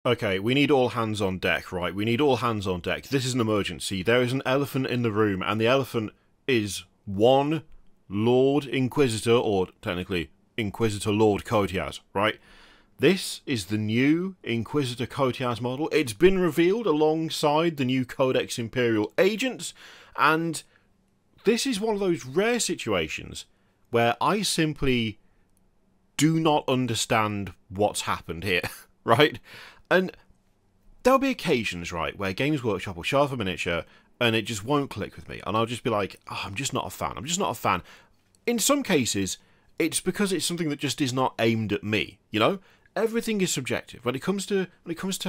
Okay, we need all hands on deck, right? We need all hands on deck. This is an emergency. There is an elephant in the room, and the elephant is one Lord Inquisitor, or technically Inquisitor Lord Coteaz, right? This is the new Inquisitor Coteaz model. It's been revealed alongside the new Codex Imperial Agents, and this is one of those rare situations where I simply do not understand what's happened here, right? And there'll be occasions, right, where Games Workshop will show off a miniature and it just won't click with me. And I'll just be like, oh, I'm just not a fan. I'm just not a fan. In some cases, it's because it's something that just is not aimed at me, you know? Everything is subjective. When it comes to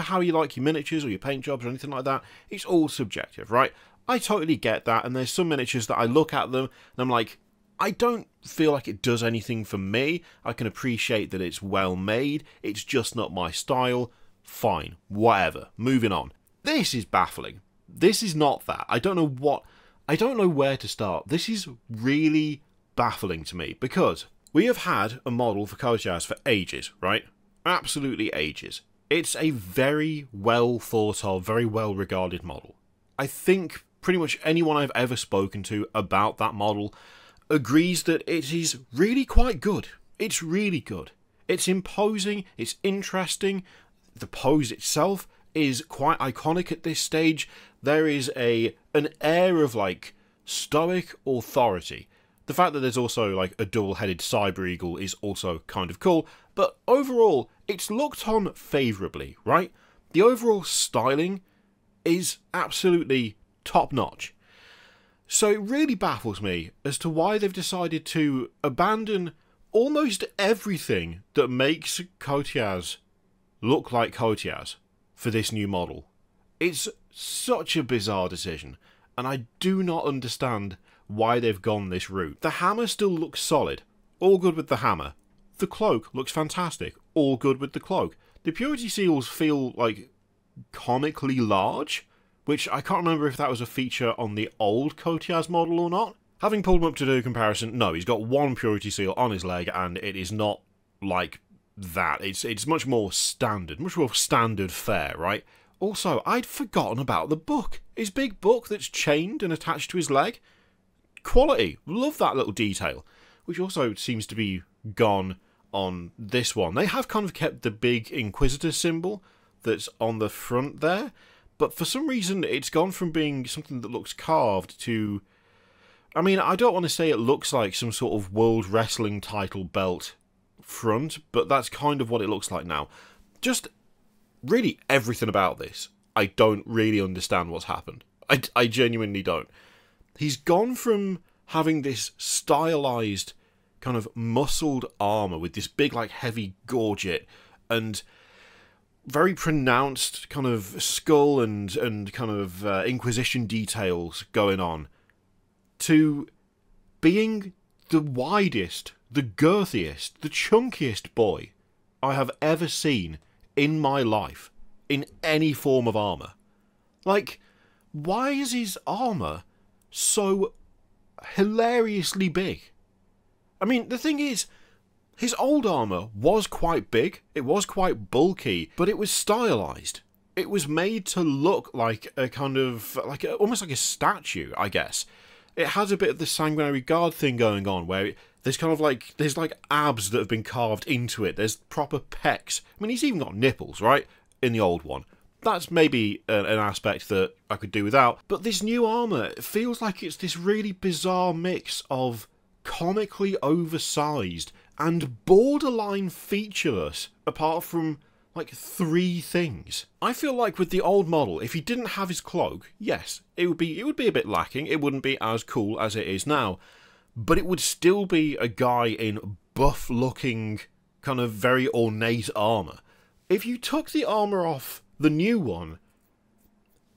how you like your miniatures or your paint jobs or anything like that, it's all subjective, right? I totally get that, and there's some miniatures that I look at them and I'm like, I don't feel like it does anything for me. I can appreciate that it's well made. It's just not my style. Fine, whatever, moving on. This is baffling. This is not that. I don't know where to start. This is really baffling to me, because we have had a model for Coteaz for ages, right? Absolutely ages. It's a very well thought of, very well regarded model. I think pretty much anyone I've ever spoken to about that model agrees that it is really quite good. It's really good. It's imposing, it's interesting. The pose itself is quite iconic at this stage. There is an air of, like, stoic authority. The fact that there's also, like, a double-headed cyber eagle is also kind of cool, but overall, it's looked on favourably, right? The overall styling is absolutely top-notch. So it really baffles me as to why they've decided to abandon almost everything that makes Coteaz look like Coteaz for this new model. It's such a bizarre decision, and I do not understand why they've gone this route. The hammer still looks solid, all good with the hammer. The cloak looks fantastic, all good with the cloak. The purity seals feel, like, comically large, which I can't remember if that was a feature on the old Coteaz model or not. Having pulled him up to do a comparison, no, he's got one purity seal on his leg, and it is not like that. It's much more standard fare, right? Also, I'd forgotten about the book. His big book that's chained and attached to his leg. Quality. Love that little detail. Which also seems to be gone on this one. They have kind of kept the big Inquisitor symbol that's on the front there, but for some reason it's gone from being something that looks carved to... I mean, I don't want to say it looks like some sort of World Wrestling title belt front, but that's kind of what it looks like now. Just really everything about this, I don't really understand what's happened. I genuinely don't. He's gone from having this stylized kind of muscled armor with this big, like, heavy gorget and very pronounced kind of skull and kind of Inquisition details going on, to being the widest, the girthiest, the chunkiest boy I have ever seen in my life, in any form of armour. Like, why is his armour so hilariously big? I mean, the thing is, his old armour was quite big, it was quite bulky, but it was stylised. It was made to look like a kind of, almost like a statue, I guess. It has a bit of the sanguinary guard thing going on, where there's kind of like, there's like abs that have been carved into it. There's proper pecs. I mean, he's even got nipples, right? In the old one. That's maybe an aspect that I could do without. But this new armour feels like it's this really bizarre mix of comically oversized and borderline featureless, apart from like 3 things. I feel like with the old model, if he didn't have his cloak, yes, it would be a bit lacking. It wouldn't be as cool as it is now, but it would still be a guy in buff-looking, kind of very ornate armour. If you took the armour off the new one,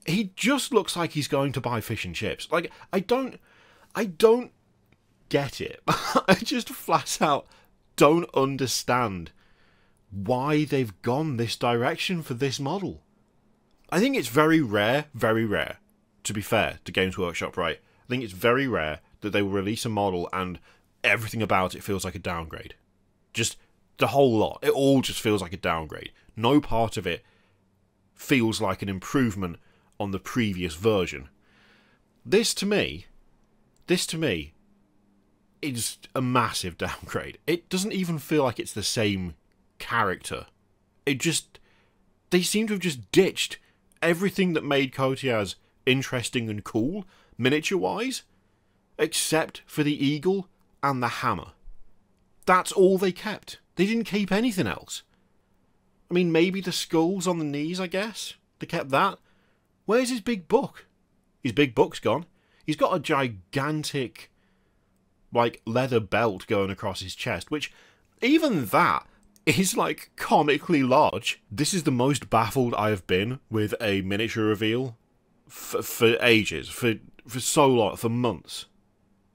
he just looks like he's going to buy fish and chips. Like, I don't get it. I just flat out don't understand why they've gone this direction for this model. I think it's very rare, to be fair to Games Workshop, right? I think it's very rare that they will release a model and everything about it feels like a downgrade. Just the whole lot. It all just feels like a downgrade. No part of it feels like an improvement on the previous version. This to me is a massive downgrade. It doesn't even feel like it's the same character. They seem to have just ditched everything that made Coteaz interesting and cool, miniature-wise, except for the eagle and the hammer. That's all they kept. They didn't keep anything else. I mean, maybe the skulls on the knees, I guess. They kept that. Where's his big book? His big book's gone. He's got a gigantic, like, leather belt going across his chest, which, even that, is, like, comically large. This is the most baffled I have been with a miniature reveal for ages. For so long. For months.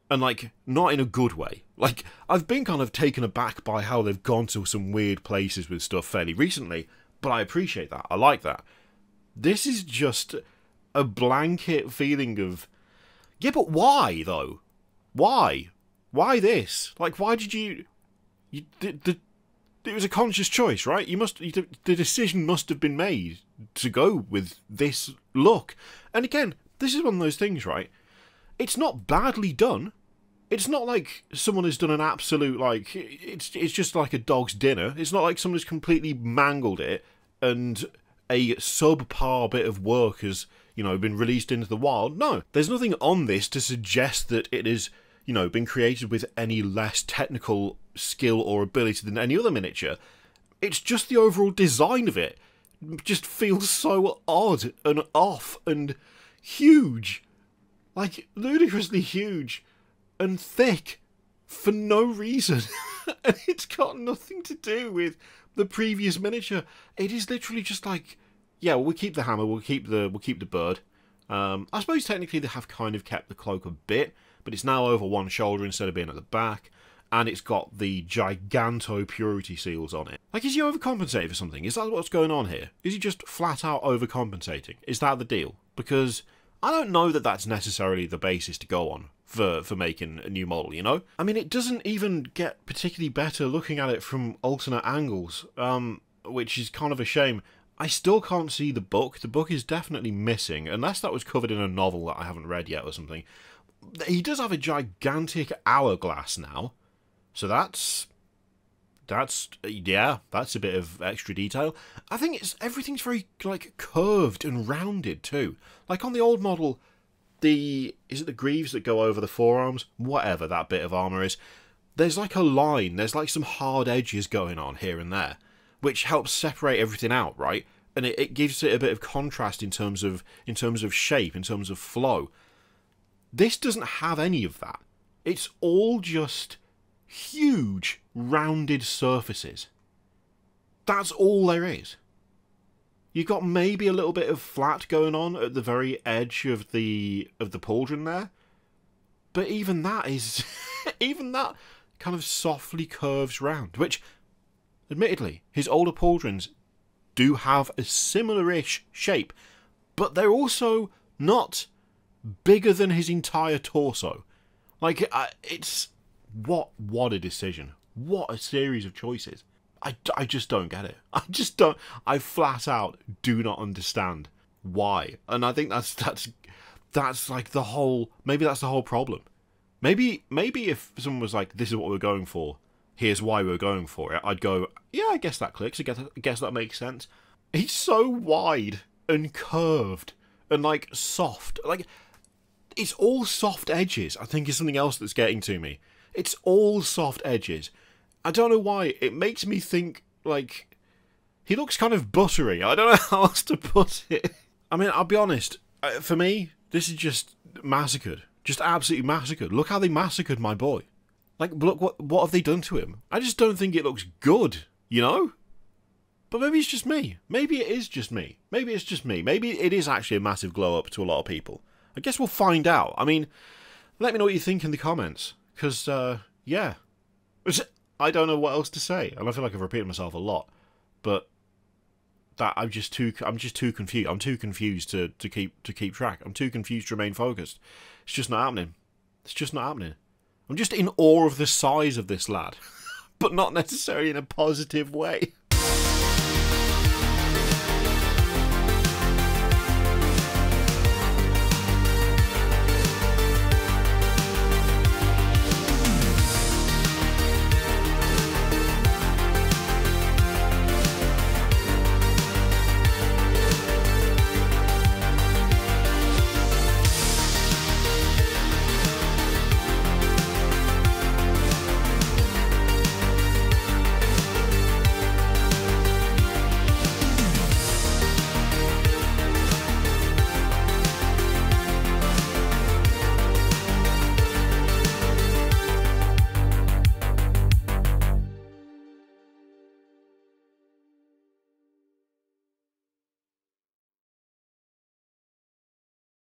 And, like, not in a good way. Like, I've been kind of taken aback by how they've gone to some weird places with stuff fairly recently, but I appreciate that. I like that. This is just a blanket feeling of, yeah, but why, though? Why? Why this? Like, why did it was a conscious choice, right? The decision must have been made to go with this look. And again, this is one of those things, right? It's not badly done. It's not like someone has done an absolute, like, it's just like a dog's dinner. It's not like someone has completely mangled it and a subpar bit of work has, you know, been released into the wild. No, there's nothing on this to suggest that it is, you know, been created with any less technical skill or ability than any other miniature. It's just the overall design of it just feels so odd and off and huge. Like, ludicrously huge. And thick for no reason. And it's got nothing to do with the previous miniature. It is literally just like, yeah, well, we'll keep the hammer, we'll keep the bird. I suppose technically they have kind of kept the cloak a bit, but it's now over one shoulder instead of being at the back, and it's got the giganto purity seals on it. Like, is he overcompensating for something? Is that what's going on here? Is he just flat out overcompensating? Is that the deal? Because I don't know that that's necessarily the basis to go on for making a new model, you know? I mean, it doesn't even get particularly better looking at it from alternate angles, which is kind of a shame. I still can't see the book. The book is definitely missing, unless that was covered in a novel that I haven't read yet or something. He does have a gigantic hourglass now, so that's yeah, that's a bit of extra detail. I think everything's very, like, curved and rounded too. Like on the old model, is it the greaves that go over the forearms? Whatever that bit of armour is. There's like a line, there's like some hard edges going on here and there, which helps separate everything out, right? And it gives it a bit of contrast in terms of shape, in terms of flow. This doesn't have any of that. It's all just huge, rounded surfaces. That's all there is. You've got maybe a little bit of flat going on at the very edge of the pauldron there, but even that is even that kind of softly curves round. Which, admittedly, his older pauldrons do have a similar-ish shape, but they're also not bigger than his entire torso. Like, it's what a decision. What a series of choices. I just don't get it. I flat out do not understand why. And I think that's like the whole, maybe that's the whole problem. Maybe if someone was like, this is what we're going for, here's why we're going for it, I'd go, yeah, I guess that clicks, I guess that makes sense. He's so wide and curved and, like, soft. Like, it's all soft edges, I think, is something else that's getting to me. It's all soft edges. I don't know why. It makes me think, like, he looks kind of buttery. I don't know how else to put it. I mean, I'll be honest. For me, this is just massacred. Just absolutely massacred. Look how they massacred my boy. Like, look, what have they done to him? I just don't think it looks good, you know? But maybe it's just me. Maybe it is just me. Maybe it's just me. Maybe it is actually a massive glow-up to a lot of people. I guess we'll find out. I mean, let me know what you think in the comments. Because, yeah. I don't know what else to say. And I feel like I've repeated myself a lot. But that I'm just too confused. I'm too confused to keep track. I'm too confused to remain focused. It's just not happening. It's just not happening. I'm just in awe of the size of this lad. But not necessarily in a positive way.